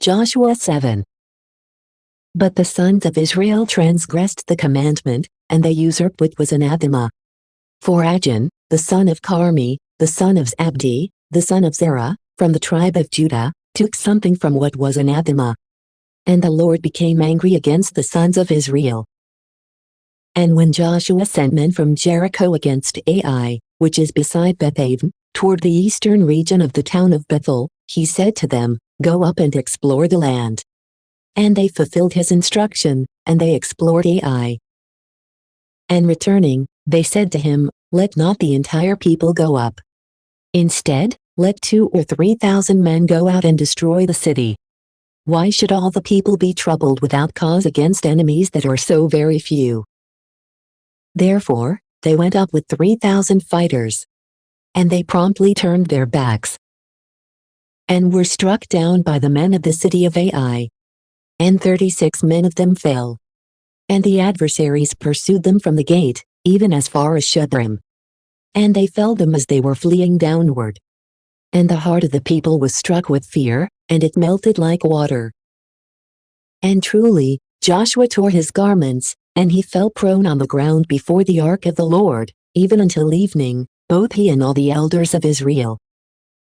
Joshua 7. But the sons of Israel transgressed the commandment, and they usurped what was anathema. For Achan, the son of Carmi, the son of Zabdi, the son of Zerah, from the tribe of Judah, took something from what was anathema. And the Lord became angry against the sons of Israel. And when Joshua sent men from Jericho against Ai, which is beside Bethaven, toward the eastern region of the town of Bethel, he said to them, "Go up and explore the land." And they fulfilled his instruction, and they explored Ai. And returning, they said to him, "Let not the entire people go up. Instead, let 2,000 or 3,000 men go out and destroy the city. Why should all the people be troubled without cause against enemies that are so very few?" Therefore, they went up with 3,000 fighters. And they promptly turned their backs, and were struck down by the men of the city of Ai. And 36 men of them fell. And the adversaries pursued them from the gate, even as far as Shudrim. And they felled them as they were fleeing downward. And the heart of the people was struck with fear, and it melted like water. And truly, Joshua tore his garments, and he fell prone on the ground before the ark of the Lord, even until evening, both he and all the elders of Israel.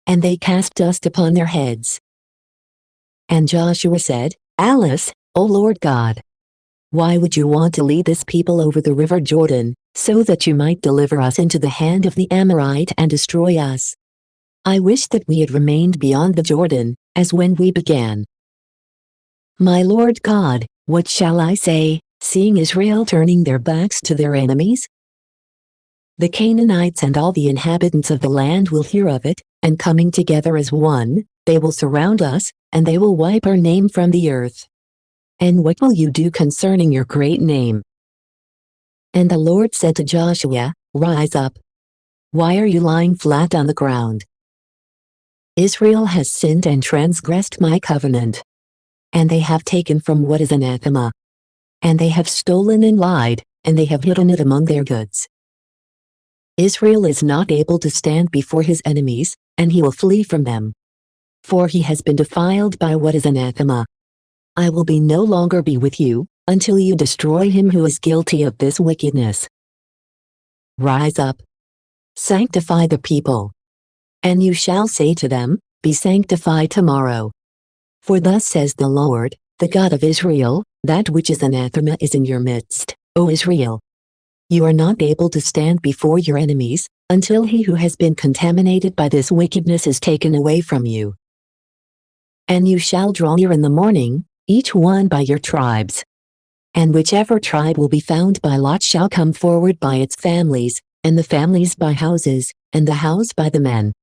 And they cast dust upon their heads. And Joshua said, "Alas, O Lord God! Why would you want to lead this people over the river Jordan, so that you might deliver us into the hand of the Amorite and destroy us? I wish that we had remained beyond the Jordan, as when we began. My Lord God, what shall I say, seeing Israel turning their backs to their enemies? The Canaanites and all the inhabitants of the land will hear of it, and coming together as one, they will surround us, and they will wipe our name from the earth. And what will you do concerning your great name?" And the Lord said to Joshua, "Rise up. Why are you lying flat on the ground? Israel has sinned and transgressed my covenant. And they have taken from what is anathema. And they have stolen and lied, and they have hidden it among their goods. Israel is not able to stand before his enemies, and he will flee from them. For he has been defiled by what is anathema. I will no longer be with you, until you destroy him who is guilty of this wickedness. Rise up. Sanctify the people. And you shall say to them, Be sanctified tomorrow. For thus says the Lord, the God of Israel, that which is anathema is in your midst, O Israel. You are not able to stand before your enemies, until he who has been contaminated by this wickedness is taken away from you. And you shall draw near in the morning, each one by your tribes. And whichever tribe will be found by lot shall come forward by its families, and the families by houses, and the house by the men.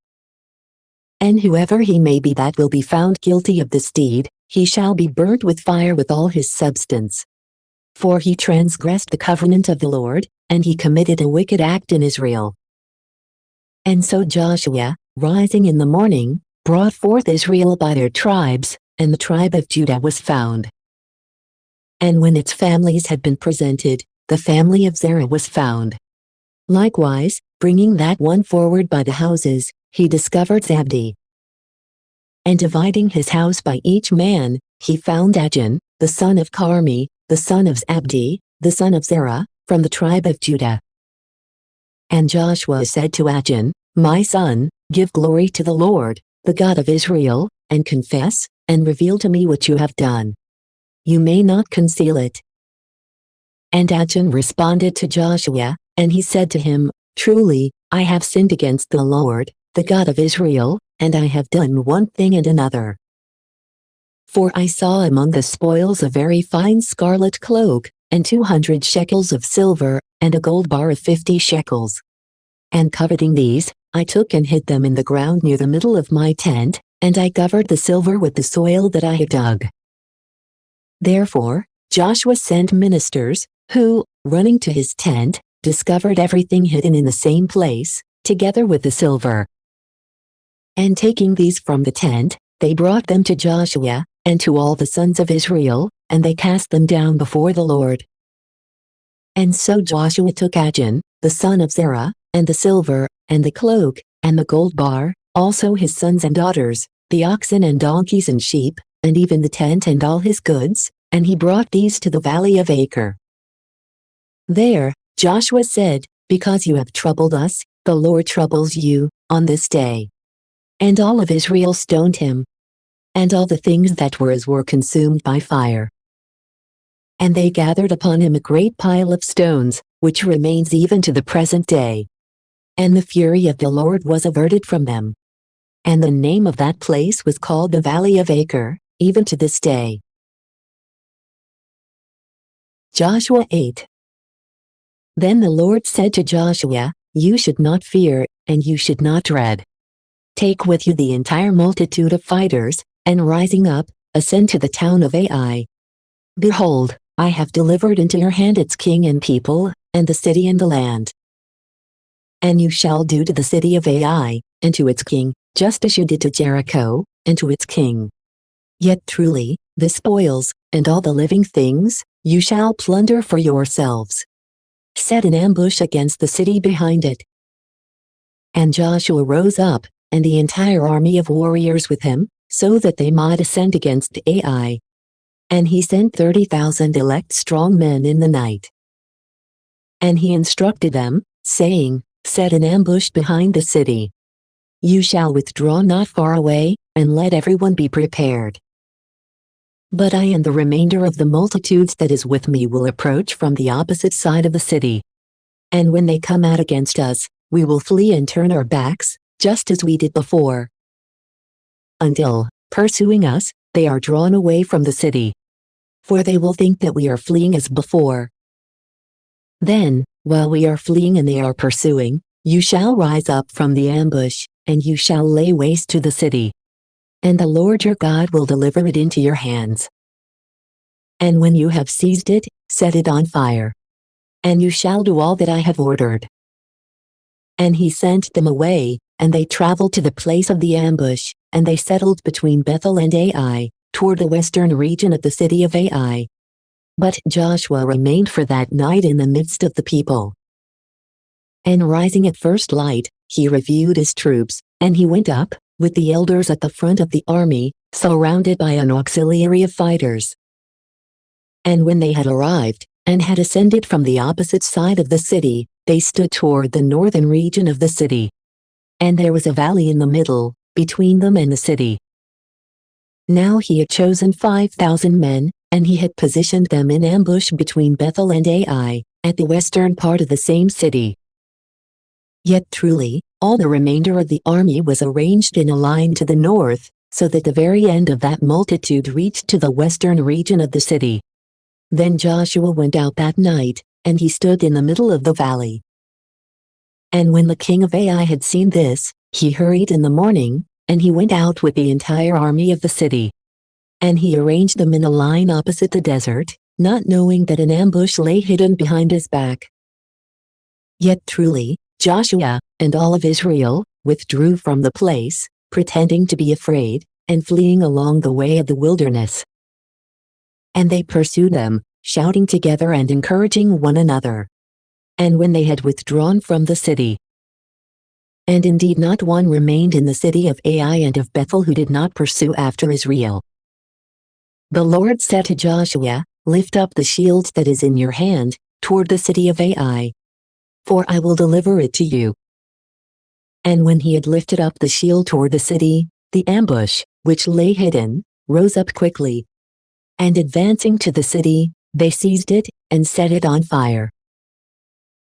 And whoever he may be that will be found guilty of this deed, he shall be burnt with fire with all his substance. For he transgressed the covenant of the Lord, and he committed a wicked act in Israel. And so Joshua, rising in the morning, brought forth Israel by their tribes, and the tribe of Judah was found. And when its families had been presented, the family of Zerah was found. Likewise, bringing that one forward by the houses, he discovered Zabdi. And dividing his house by each man, he found Achan, the son of Carmi, the son of Zabdi, the son of Zerah, from the tribe of Judah. And Joshua said to Achan, My son, give glory to the Lord, the God of Israel, and confess, and reveal to me what you have done. You may not conceal it. And Achan responded to Joshua, and he said to him, Truly, I have sinned against the Lord, the God of Israel, and I have done one thing and another. For I saw among the spoils a very fine scarlet cloak, and 200 shekels of silver, and a gold bar of 50 shekels. And coveting these, I took and hid them in the ground near the middle of my tent, and I covered the silver with the soil that I had dug. Therefore, Joshua sent ministers, who, running to his tent, discovered everything hidden in the same place, together with the silver. And taking these from the tent, they brought them to Joshua, and to all the sons of Israel, and they cast them down before the Lord. And so Joshua took Achan, the son of Zerah, and the silver, and the cloak, and the gold bar, also his sons and daughters, the oxen and donkeys and sheep, and even the tent and all his goods, and he brought these to the valley of Acre. There, Joshua said, "Because you have troubled us, the Lord troubles you, on this day." And all of Israel stoned him. And all the things that were his were consumed by fire. And they gathered upon him a great pile of stones, which remains even to the present day. And the fury of the Lord was averted from them. And the name of that place was called the Valley of Acre, even to this day. Joshua 8. Then the Lord said to Joshua, "You should not fear, and you should not dread. Take with you the entire multitude of fighters, and rising up, ascend to the town of Ai. Behold, I have delivered into your hand its king and people, and the city and the land. And you shall do to the city of Ai, and to its king, just as you did to Jericho, and to its king. Yet truly, the spoils, and all the living things, you shall plunder for yourselves. Set an ambush against the city behind it." And Joshua rose up, and the entire army of warriors with him, so that they might ascend against Ai. And he sent 30,000 elect strong men in the night. And he instructed them, saying, "Set an ambush behind the city. You shall withdraw not far away, and let everyone be prepared. But I and the remainder of the multitudes that is with me will approach from the opposite side of the city. And when they come out against us, we will flee and turn our backs, just as we did before. Until, pursuing us, they are drawn away from the city. For they will think that we are fleeing as before. Then, while we are fleeing and they are pursuing, you shall rise up from the ambush, and you shall lay waste to the city. And the Lord your God will deliver it into your hands. And when you have seized it, set it on fire. And you shall do all that I have ordered." And he sent them away, and they traveled to the place of the ambush, and they settled between Bethel and Ai, toward the western region of the city of Ai. But Joshua remained for that night in the midst of the people. And rising at first light, he reviewed his troops, and he went up, with the elders at the front of the army, surrounded by an auxiliary of fighters. And when they had arrived, and had ascended from the opposite side of the city, they stood toward the northern region of the city. And there was a valley in the middle, between them and the city. Now he had chosen 5,000 men, and he had positioned them in ambush between Bethel and Ai, at the western part of the same city. Yet truly, all the remainder of the army was arranged in a line to the north, so that the very end of that multitude reached to the western region of the city. Then Joshua went out that night, and he stood in the middle of the valley. And when the king of Ai had seen this, he hurried in the morning, and he went out with the entire army of the city. And he arranged them in a line opposite the desert, not knowing that an ambush lay hidden behind his back. Yet truly, Joshua, and all of Israel, withdrew from the place, pretending to be afraid, and fleeing along the way of the wilderness. And they pursued them, shouting together and encouraging one another. And when they had withdrawn from the city, and indeed not one remained in the city of Ai and of Bethel who did not pursue after Israel. The Lord said to Joshua, "Lift up the shield that is in your hand, toward the city of Ai. For I will deliver it to you." And when he had lifted up the shield toward the city, the ambush, which lay hidden, rose up quickly. And advancing to the city, they seized it, and set it on fire.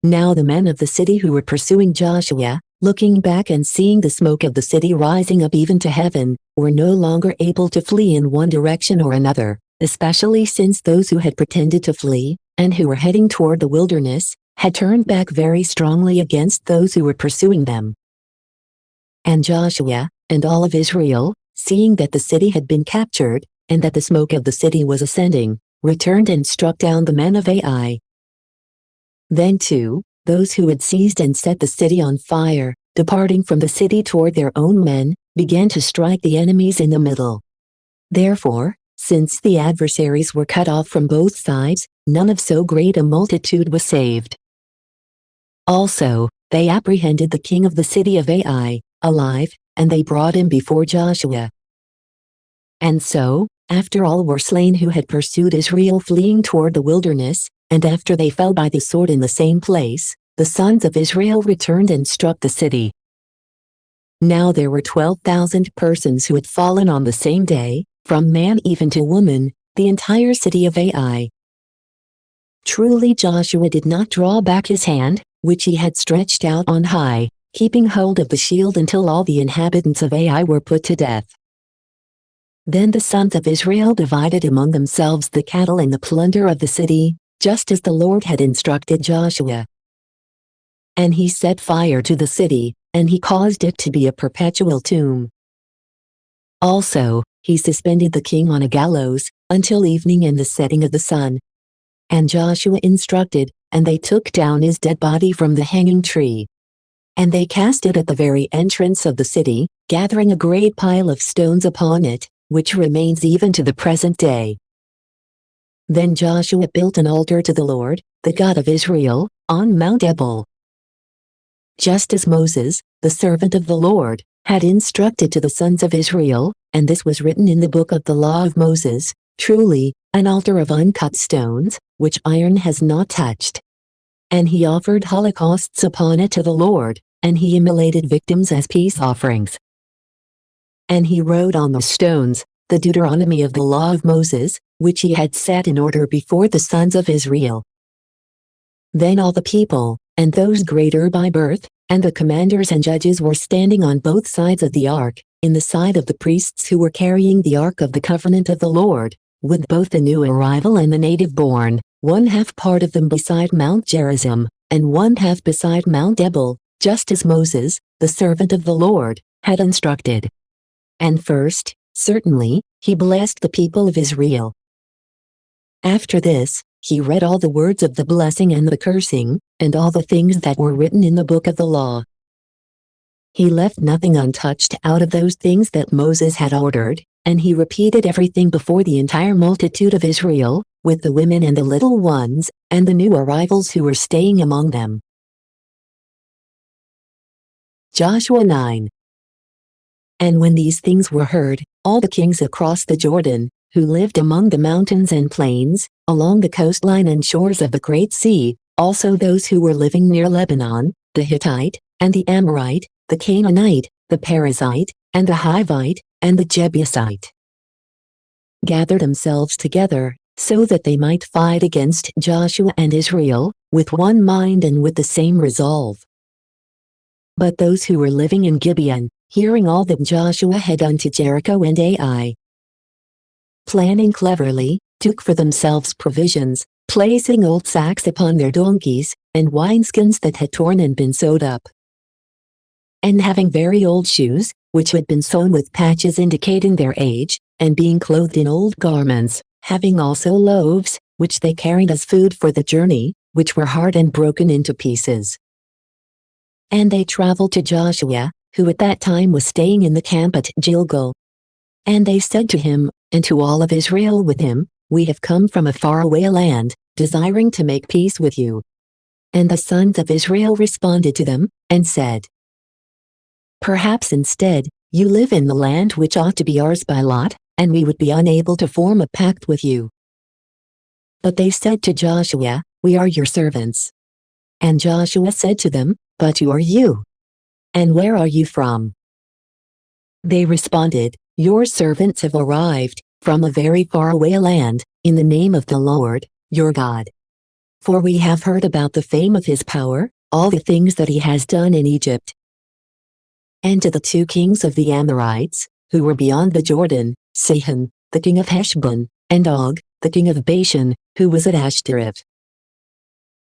Now the men of the city who were pursuing Joshua, looking back and seeing the smoke of the city rising up even to heaven, were no longer able to flee in one direction or another, especially since those who had pretended to flee, and who were heading toward the wilderness, had turned back very strongly against those who were pursuing them. And Joshua, and all of Israel, seeing that the city had been captured, and that the smoke of the city was ascending, returned and struck down the men of Ai. Then too, those who had seized and set the city on fire, departing from the city toward their own men, began to strike the enemies in the middle. Therefore, since the adversaries were cut off from both sides, none of so great a multitude was saved. Also, they apprehended the king of the city of Ai, alive, and they brought him before Joshua. And so, after all were slain who had pursued Israel fleeing toward the wilderness, and after they fell by the sword in the same place, the sons of Israel returned and struck the city. Now there were 12,000 persons who had fallen on the same day, from man even to woman, the entire city of Ai. Truly Joshua did not draw back his hand, which he had stretched out on high, keeping hold of the shield until all the inhabitants of Ai were put to death. Then the sons of Israel divided among themselves the cattle and the plunder of the city, just as the Lord had instructed Joshua. And he set fire to the city, and he caused it to be a perpetual tomb. Also, he suspended the king on a gallows, until evening and the setting of the sun. And Joshua instructed, and they took down his dead body from the hanging tree. And they cast it at the very entrance of the city, gathering a great pile of stones upon it, which remains even to the present day. Then Joshua built an altar to the Lord, the God of Israel, on Mount Ebal. Just as Moses, the servant of the Lord, had instructed to the sons of Israel, and this was written in the book of the law of Moses, truly, an altar of uncut stones, which iron has not touched. And he offered holocausts upon it to the Lord, and he immolated victims as peace offerings. And he wrote on the stones, the Deuteronomy of the law of Moses, which he had set in order before the sons of Israel. Then all the people, and those greater by birth, and the commanders and judges were standing on both sides of the ark, in the side of the priests who were carrying the ark of the covenant of the Lord, with both the new arrival and the native born, 1/2 part of them beside Mount Gerizim, and 1/2 beside Mount Ebal, just as Moses, the servant of the Lord, had instructed. And first, certainly, he blessed the people of Israel. After this, he read all the words of the blessing and the cursing, and all the things that were written in the book of the law. He left nothing untouched out of those things that Moses had ordered, and he repeated everything before the entire multitude of Israel, with the women and the little ones, and the new arrivals who were staying among them. Joshua 9. And when these things were heard, all the kings across the Jordan, who lived among the mountains and plains, along the coastline and shores of the Great Sea, also those who were living near Lebanon, the Hittite, and the Amorite, the Canaanite, the Perizzite, and the Hivite, and the Jebusite, gathered themselves together, so that they might fight against Joshua and Israel, with one mind and with the same resolve. But those who were living in Gibeon, hearing all that Joshua had done to Jericho and Ai, planning cleverly, took for themselves provisions, placing old sacks upon their donkeys, and wineskins that had torn and been sewed up. And having very old shoes, which had been sewn with patches indicating their age, and being clothed in old garments, having also loaves, which they carried as food for the journey, which were hard and broken into pieces. And they traveled to Joshua, who at that time was staying in the camp at Gilgal. And they said to him, and to all of Israel with him, "We have come from a faraway land, desiring to make peace with you." And the sons of Israel responded to them, and said, "Perhaps instead, you live in the land which ought to be ours by lot, and we would be unable to form a pact with you." But they said to Joshua, "We are your servants." And Joshua said to them, "But who are you? And where are you from?" They responded, "Your servants have arrived, from a very far away land, in the name of the Lord, your God. For we have heard about the fame of his power, all the things that he has done in Egypt." And to the 2 kings of the Amorites, who were beyond the Jordan, Sihon, the king of Heshbon, and Og, the king of Bashan, who was at Ashtaroth.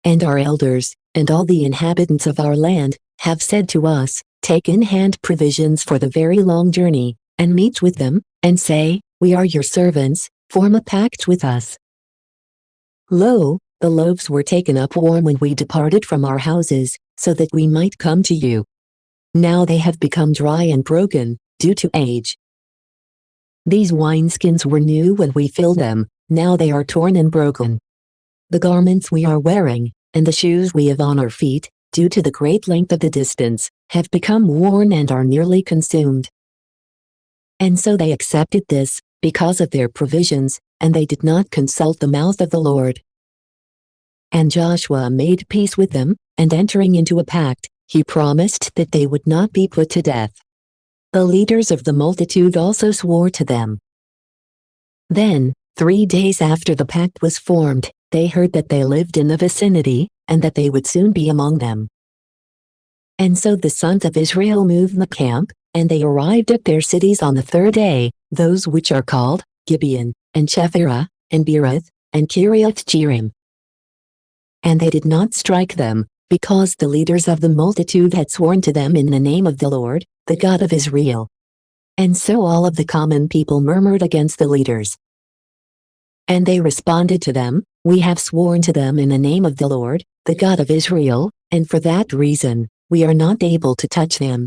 And our elders, and all the inhabitants of our land, have said to us, "Take in hand provisions for the very long journey, and meet with them, and say, 'We are your servants, form a pact with us.' Lo, the loaves were taken up warm when we departed from our houses, so that we might come to you. Now they have become dry and broken, due to age. These wineskins were new when we filled them, now they are torn and broken. The garments we are wearing, and the shoes we have on our feet, due to the great length of the distance, have become worn and are nearly consumed." And so they accepted this, because of their provisions, and they did not consult the mouth of the Lord. And Joshua made peace with them, and entering into a pact, he promised that they would not be put to death. The leaders of the multitude also swore to them. Then, 3 days after the pact was formed, they heard that they lived in the vicinity, and that they would soon be among them. And so the sons of Israel moved the camp, and they arrived at their cities on the 3rd day, those which are called Gibeon, and Chephirah, and Beeroth, and Kiriath-jearim. And they did not strike them, because the leaders of the multitude had sworn to them in the name of the Lord, the God of Israel. And so all of the common people murmured against the leaders. And they responded to them, "We have sworn to them in the name of the Lord, the God of Israel, and for that reason, we are not able to touch them.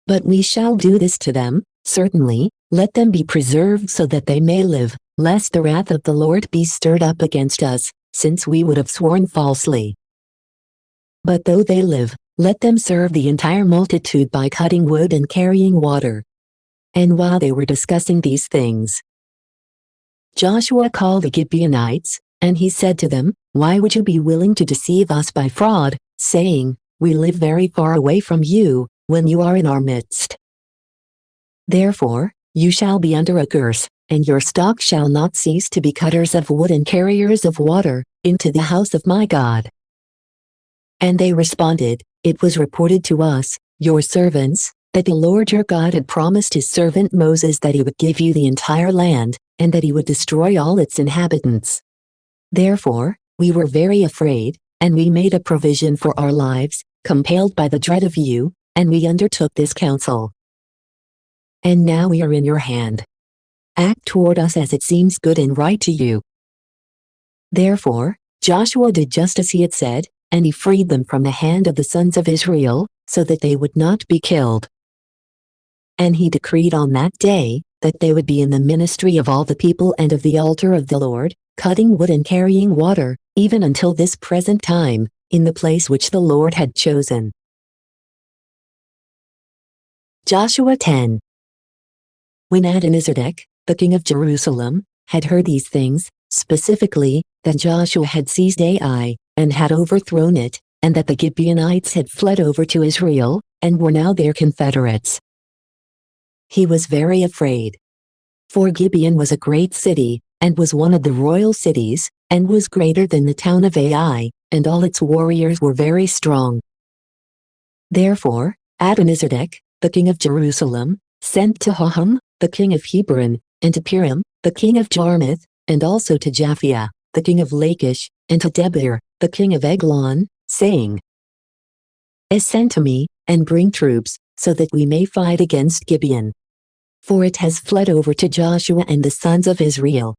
But we shall do this to them, certainly, let them be preserved so that they may live, lest the wrath of the Lord be stirred up against us, since we would have sworn falsely. But though they live, let them serve the entire multitude by cutting wood and carrying water." And while they were discussing these things, Joshua called the Gibeonites, and he said to them, "Why would you be willing to deceive us by fraud, saying, 'We live very far away from you,' when you are in our midst? Therefore, you shall be under a curse, and your stock shall not cease to be cutters of wood and carriers of water, into the house of my God." And they responded, "It was reported to us, your servants, that the Lord your God had promised his servant Moses that he would give you the entire land, and that he would destroy all its inhabitants. Therefore, we were very afraid, and we made a provision for our lives, compelled by the dread of you, and we undertook this counsel. And now we are in your hand. Act toward us as it seems good and right to you." Therefore, Joshua did just as he had said, and he freed them from the hand of the sons of Israel, so that they would not be killed. And he decreed on that day, that they would be in the ministry of all the people and of the altar of the Lord, cutting wood and carrying water, even until this present time, in the place which the Lord had chosen. Joshua 10. When Adonizedek, the king of Jerusalem, had heard these things, specifically, that Joshua had seized Ai, and had overthrown it, and that the Gibeonites had fled over to Israel, and were now their confederates, he was very afraid. For Gibeon was a great city, and was one of the royal cities, and was greater than the town of Ai, and all its warriors were very strong. Therefore, Adonizedek, the king of Jerusalem, sent to Hoham, the king of Hebron, and to Piram, the king of Jarmuth, and also to Japhia, the king of Lachish, and to Debir, the king of Eglon, saying, "Ascend to me, and bring troops, so that we may fight against Gibeon. For it has fled over to Joshua and the sons of Israel."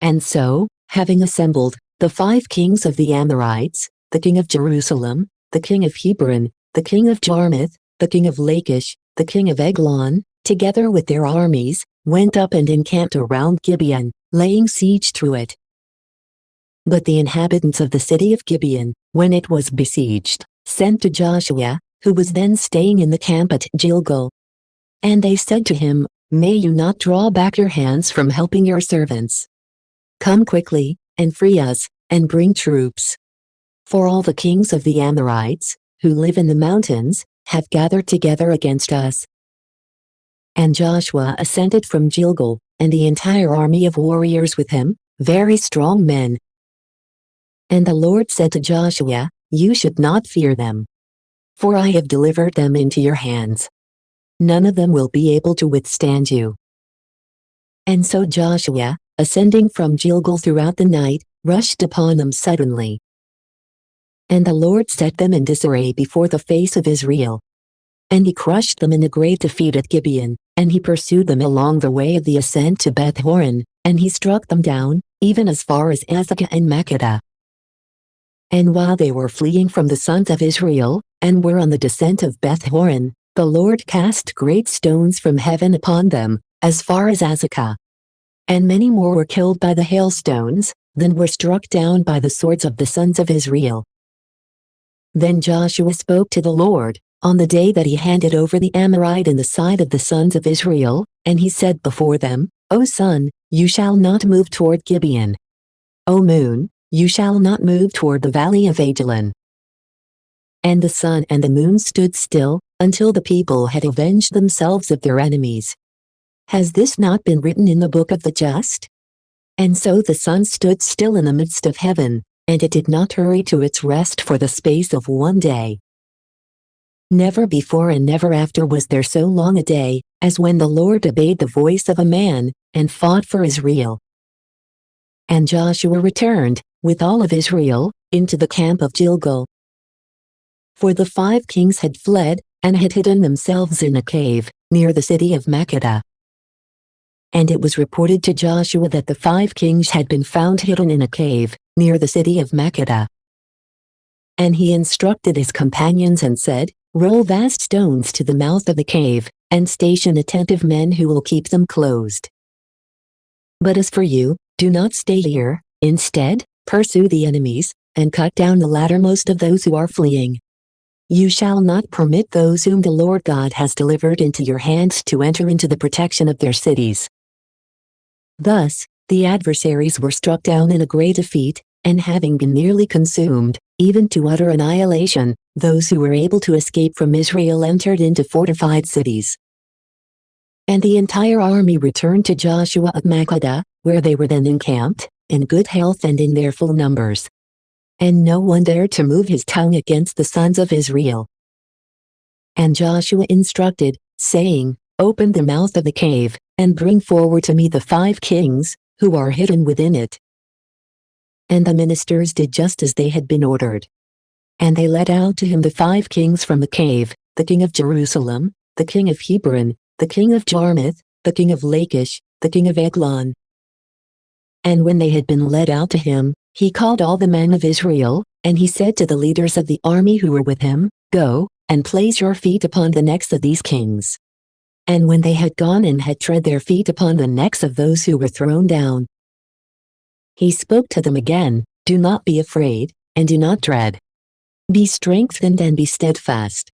And so, having assembled, the 5 kings of the Amorites, the king of Jerusalem, the king of Hebron, the king of Jarmuth, the king of Lachish, the king of Eglon, together with their armies, went up and encamped around Gibeon, laying siege to it. But the inhabitants of the city of Gibeon, when it was besieged, sent to Joshua, who was then staying in the camp at Gilgal. And they said to him, "May you not draw back your hands from helping your servants. Come quickly, and free us, and bring troops. For all the kings of the Amorites, who live in the mountains, have gathered together against us." And Joshua ascended from Gilgal, and the entire army of warriors with him, very strong men. And the Lord said to Joshua, "You should not fear them. For I have delivered them into your hands. None of them will be able to withstand you." And so Joshua, ascending from Gilgal throughout the night, rushed upon them suddenly. And the Lord set them in disarray before the face of Israel. And he crushed them in a great defeat at Gibeon, and he pursued them along the way of the ascent to Beth-horon, and he struck them down, even as far as Azekah and Makkedah. And while they were fleeing from the sons of Israel, and were on the descent of Beth-horon, the Lord cast great stones from heaven upon them, as far as Azekah. And many more were killed by the hailstones, than were struck down by the swords of the sons of Israel. Then Joshua spoke to the Lord, on the day that he handed over the Amorite in the sight of the sons of Israel, and he said before them, O sun, you shall not move toward Gibeon. O moon, you shall not move toward the valley of Ajalon. And the sun and the moon stood still, until the people had avenged themselves of their enemies. Has this not been written in the book of the just? And so the sun stood still in the midst of heaven, and it did not hurry to its rest for the space of one day. Never before and never after was there so long a day, as when the Lord obeyed the voice of a man, and fought for Israel. And Joshua returned, with all of Israel, into the camp of Gilgal. For the 5 kings had fled, and had hidden themselves in a cave, near the city of Makkedah. And it was reported to Joshua that the 5 kings had been found hidden in a cave, near the city of Makkedah. And he instructed his companions and said, Roll vast stones to the mouth of the cave, and station attentive men who will keep them closed. But as for you, do not stay here, instead, pursue the enemies, and cut down the lattermost of those who are fleeing. You shall not permit those whom the Lord God has delivered into your hands to enter into the protection of their cities. Thus, the adversaries were struck down in a great defeat, and having been nearly consumed, even to utter annihilation, those who were able to escape from Israel entered into fortified cities. And the entire army returned to Joshua at Makkedah, where they were then encamped, in good health and in their full numbers. And no one dared to move his tongue against the sons of Israel. And Joshua instructed, saying, Open the mouth of the cave, and bring forward to me the 5 kings, who are hidden within it. And the ministers did just as they had been ordered. And they led out to him the 5 kings from the cave, the king of Jerusalem, the king of Hebron, the king of Jarmuth, the king of Lachish, the king of Eglon. And when they had been led out to him, he called all the men of Israel, and he said to the leaders of the army who were with him, Go, and place your feet upon the necks of these kings. And when they had gone and had tread their feet upon the necks of those who were thrown down, he spoke to them again, Do not be afraid, and do not dread. Be strengthened and be steadfast.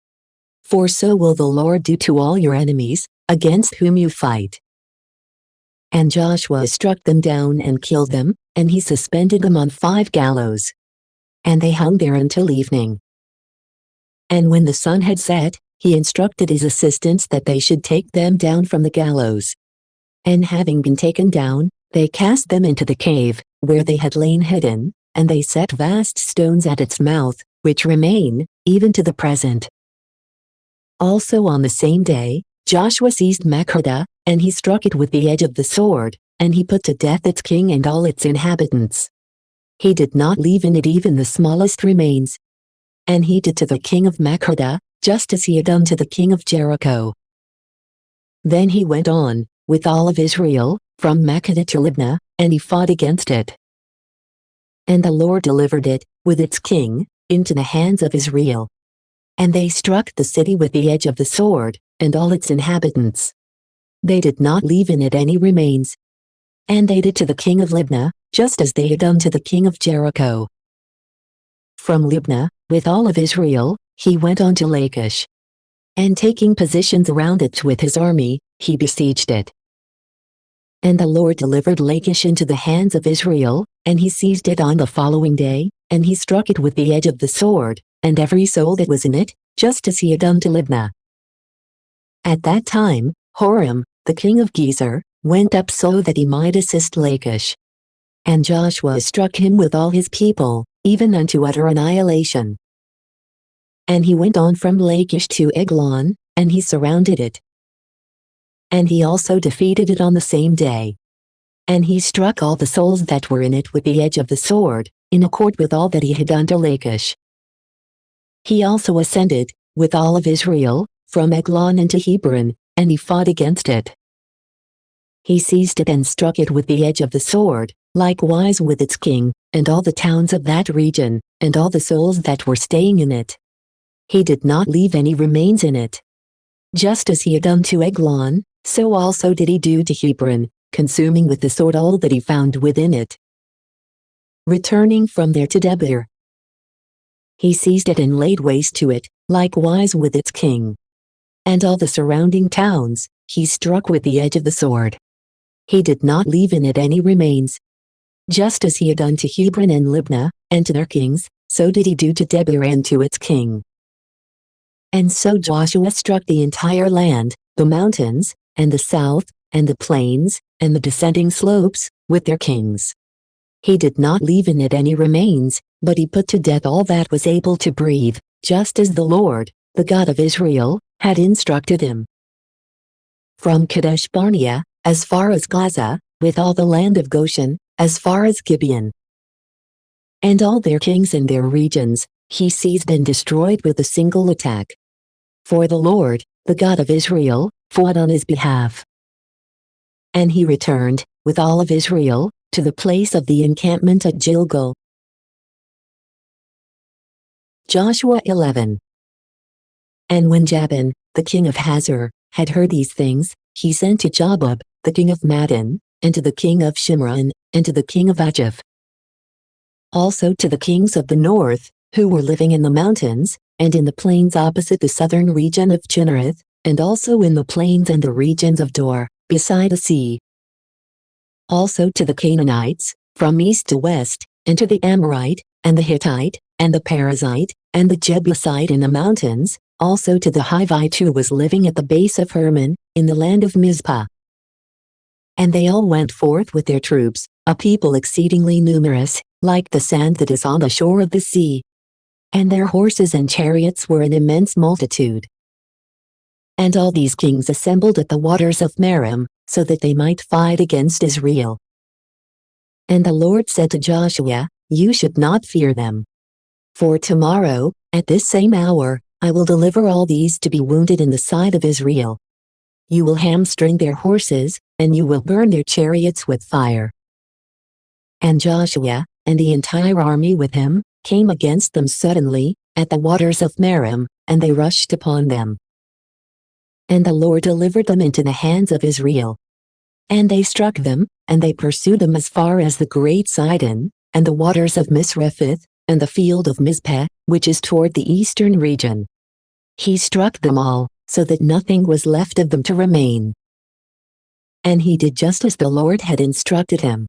For so will the Lord do to all your enemies, against whom you fight. And Joshua struck them down and killed them, and he suspended them on 5 gallows. And they hung there until evening. And when the sun had set, he instructed his assistants that they should take them down from the gallows. And having been taken down, they cast them into the cave, where they had lain hidden, and they set vast stones at its mouth, which remain, even to the present. Also on the same day, Joshua seized Makkedah, and he struck it with the edge of the sword, and he put to death its king and all its inhabitants. He did not leave in it even the smallest remains. And he did to the king of Makkedah, just as he had done to the king of Jericho. Then he went on, with all of Israel, from Makkedah to Libnah, and he fought against it. And the Lord delivered it, with its king, into the hands of Israel. And they struck the city with the edge of the sword, and all its inhabitants. They did not leave in it any remains. And they did to the king of Libnah, just as they had done to the king of Jericho. From Libnah, with all of Israel, he went on to Lachish. And taking positions around it with his army, he besieged it. And the Lord delivered Lachish into the hands of Israel, and he seized it on the following day, and he struck it with the edge of the sword, and every soul that was in it, just as he had done to Libnah. At that time, Horam, the king of Gezer, went up so that he might assist Lachish. And Joshua struck him with all his people, even unto utter annihilation. And he went on from Lachish to Eglon, and he surrounded it. And he also defeated it on the same day. And he struck all the souls that were in it with the edge of the sword, in accord with all that he had done to Lachish. He also ascended, with all of Israel, from Eglon into Hebron, and he fought against it. He seized it and struck it with the edge of the sword, likewise with its king, and all the towns of that region, and all the souls that were staying in it. He did not leave any remains in it. Just as he had done to Eglon, so also did he do to Hebron, consuming with the sword all that he found within it. Returning from there to Debir, He seized it and laid waste to it, likewise with its king. And all the surrounding towns, he struck with the edge of the sword. He did not leave in it any remains. Just as he had done to Hebron and Libnah, and to their kings, so did he do to Debir and to its king. And so Joshua struck the entire land, the mountains, and the south, and the plains, and the descending slopes, with their kings. He did not leave in it any remains, but he put to death all that was able to breathe, just as the Lord, the God of Israel, had instructed him. From Kadesh Barnea, as far as Gaza, with all the land of Goshen, as far as Gibeon. And all their kings and their regions, he seized and destroyed with a single attack. For the Lord, the God of Israel, fought on his behalf. And he returned, with all of Israel, to the place of the encampment at Gilgal. Joshua 11. And when Jabin, the king of Hazor, had heard these things, he sent to Jobab, the king of Madon, and to the king of Shimron, and to the king of Ajaph. Also to the kings of the north, who were living in the mountains, and in the plains opposite the southern region of Chinnereth, and also in the plains and the regions of Dor, beside the sea. Also to the Canaanites, from east to west, and to the Amorite, and the Hittite, and the Perizzite, and the Jebusite in the mountains, also to the Hivite who was living at the base of Hermon, in the land of Mizpah. And they all went forth with their troops, a people exceedingly numerous, like the sand that is on the shore of the sea. And their horses and chariots were an immense multitude. And all these kings assembled at the waters of Merom, so that they might fight against Israel. And the Lord said to Joshua, "You should not fear them. For tomorrow, at this same hour, I will deliver all these to be wounded in the side of Israel. You will hamstring their horses, and you will burn their chariots with fire." And Joshua, and the entire army with him, came against them suddenly, at the waters of Merom, and they rushed upon them. And the Lord delivered them into the hands of Israel. And they struck them, and they pursued them as far as the great Sidon, and the waters of Misrephoth, and the field of Mizpeh, which is toward the eastern region. He struck them all, so that nothing was left of them to remain. And he did just as the Lord had instructed him.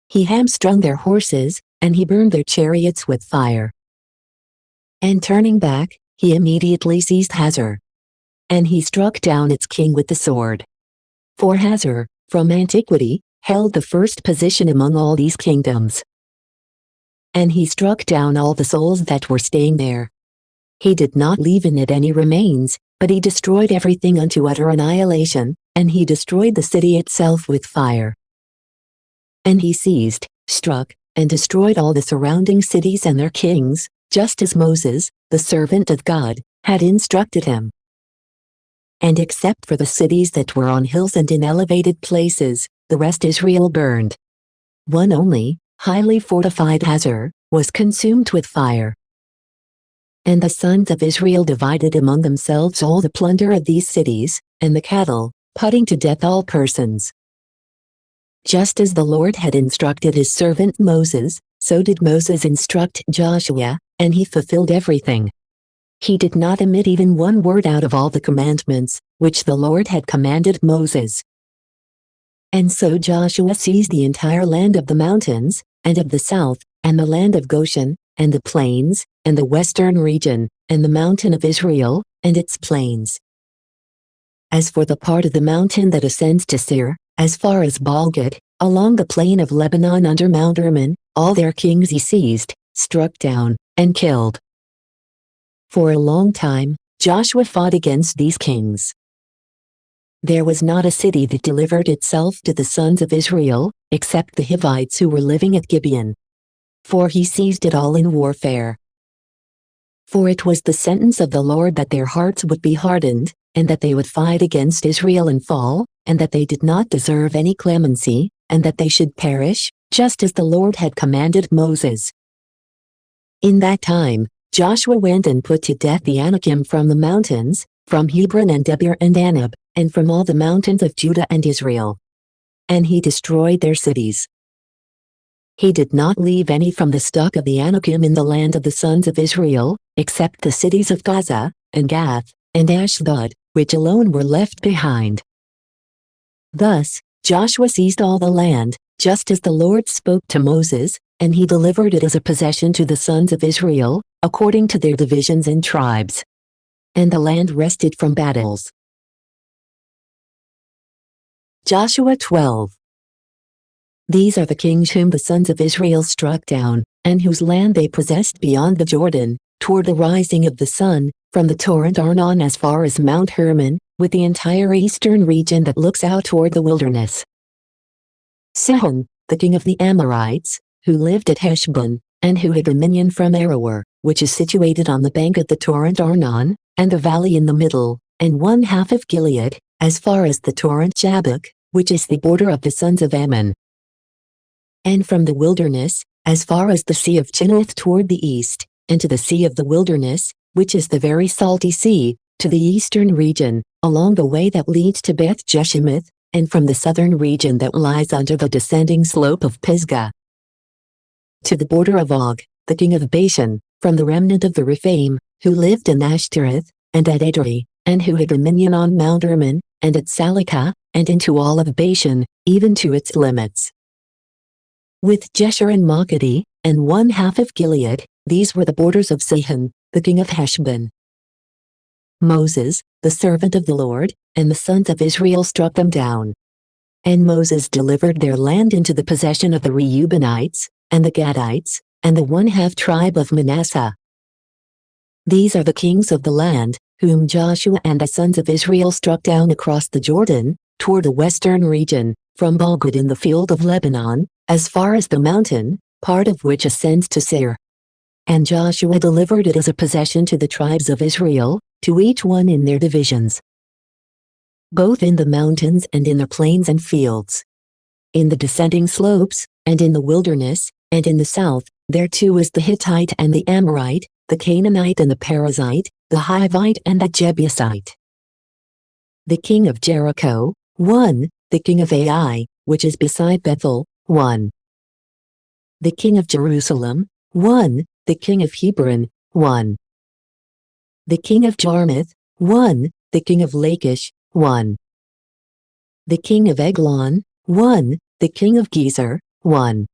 He hamstrung their horses, and he burned their chariots with fire. And turning back, he immediately seized Hazor. And he struck down its king with the sword. For Hazor, from antiquity, held the first position among all these kingdoms. And he struck down all the souls that were staying there. He did not leave in it any remains, but he destroyed everything unto utter annihilation, and he destroyed the city itself with fire. And he seized, struck, and destroyed all the surrounding cities and their kings, just as Moses, the servant of God, had instructed him. And except for the cities that were on hills and in elevated places, the rest Israel burned. One only, highly fortified Hazor, was consumed with fire. And the sons of Israel divided among themselves all the plunder of these cities, and the cattle, putting to death all persons. Just as the Lord had instructed his servant Moses, so did Moses instruct Joshua, and he fulfilled everything. He did not omit even one word out of all the commandments, which the Lord had commanded Moses. And so Joshua seized the entire land of the mountains, and of the south, and the land of Goshen, and the plains, and the western region, and the mountain of Israel, and its plains. As for the part of the mountain that ascends to Seir, as far as Baalgad, along the plain of Lebanon under Mount Hermon, all their kings he seized, struck down, and killed. For a long time, Joshua fought against these kings. There was not a city that delivered itself to the sons of Israel, except the Hivites who were living at Gibeon. For he seized it all in warfare. For it was the sentence of the Lord that their hearts would be hardened, and that they would fight against Israel and fall, and that they did not deserve any clemency, and that they should perish, just as the Lord had commanded Moses. In that time, Joshua went and put to death the Anakim from the mountains, from Hebron and Debir and Anab, and from all the mountains of Judah and Israel. And he destroyed their cities. He did not leave any from the stock of the Anakim in the land of the sons of Israel, except the cities of Gaza, and Gath, and Ashdod, which alone were left behind. Thus, Joshua seized all the land, just as the Lord spoke to Moses, and he delivered it as a possession to the sons of Israel, according to their divisions and tribes. And the land rested from battles. Joshua 12. These are the kings whom the sons of Israel struck down, and whose land they possessed beyond the Jordan, toward the rising of the sun, from the torrent Arnon as far as Mount Hermon, with the entire eastern region that looks out toward the wilderness. Sihon, the king of the Amorites, who lived at Heshbon, and who had dominion from Aroer, which is situated on the bank of the torrent Arnon, and the valley in the middle, and 1/2 of Gilead, as far as the torrent Jabbok, which is the border of the sons of Ammon. And from the wilderness, as far as the sea of Chinnoth toward the east, and to the sea of the wilderness, which is the very salty sea, to the eastern region, along the way that leads to Beth Jeshimoth, and from the southern region that lies under the descending slope of Pisgah, to the border of Og, the king of Bashan, from the remnant of the Rephaim, who lived in Ashtoreth, and at Edrei, and who had dominion on Mount Hermon, and at Salecah, and into all of Bashan, even to its limits. With Jesher and Makedi, and 1/2 of Gilead, these were the borders of Sihon, the king of Heshbon. Moses, the servant of the Lord, and the sons of Israel struck them down. And Moses delivered their land into the possession of the Reubenites, and the Gadites, and the 1/2 tribe of Manasseh. These are the kings of the land, whom Joshua and the sons of Israel struck down across the Jordan, toward the western region, from Balgad in the field of Lebanon, as far as the mountain, part of which ascends to Seir. And Joshua delivered it as a possession to the tribes of Israel, to each one in their divisions, both in the mountains and in the plains and fields, in the descending slopes, and in the wilderness, and in the south, there too is the Hittite and the Amorite, the Canaanite and the Perizzite, the Hivite and the Jebusite. The king of Jericho, 1, the king of Ai, which is beside Bethel, 1. The king of Jerusalem, 1, the king of Hebron, 1. The king of Jarmuth, 1, the king of Lachish, 1. The king of Eglon, 1, the king of Gezer, 1.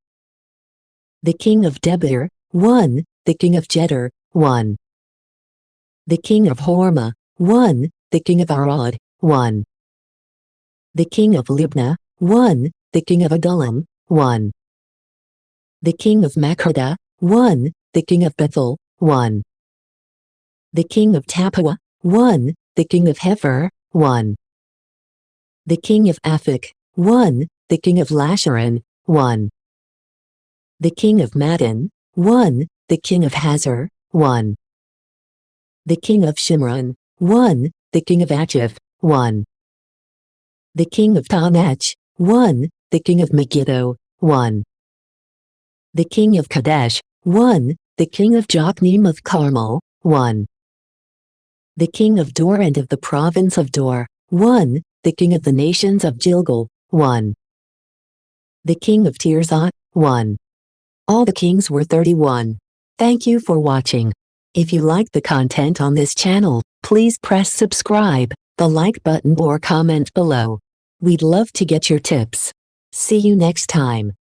The king of Debir, 1, the king of Jeter, 1. The king of Hormah, 1, the king of Arad, 1. The king of Libnah, 1, the king of Adullam, 1. The king of Makkedah, 1, the king of Bethel, 1. The king of Tappuah, 1, the king of Hefer, 1. The king of Aphek, 1, the king of Lasharon, 1. The king of Madon, 1, the king of Hazor, 1. The king of Shimron, 1, the king of Achif, 1. The king of Taanach, 1, the king of Megiddo, 1. The king of Kadesh, 1, the king of Jokneamoth Carmel, 1. The king of Dor and of the province of Dor, 1, the king of the nations of Gilgal, 1. The king of Tirzah, 1. All the kings were 31. Thank you for watching. If you like the content on this channel, please press subscribe, the like button or comment below. We'd love to get your tips. See you next time.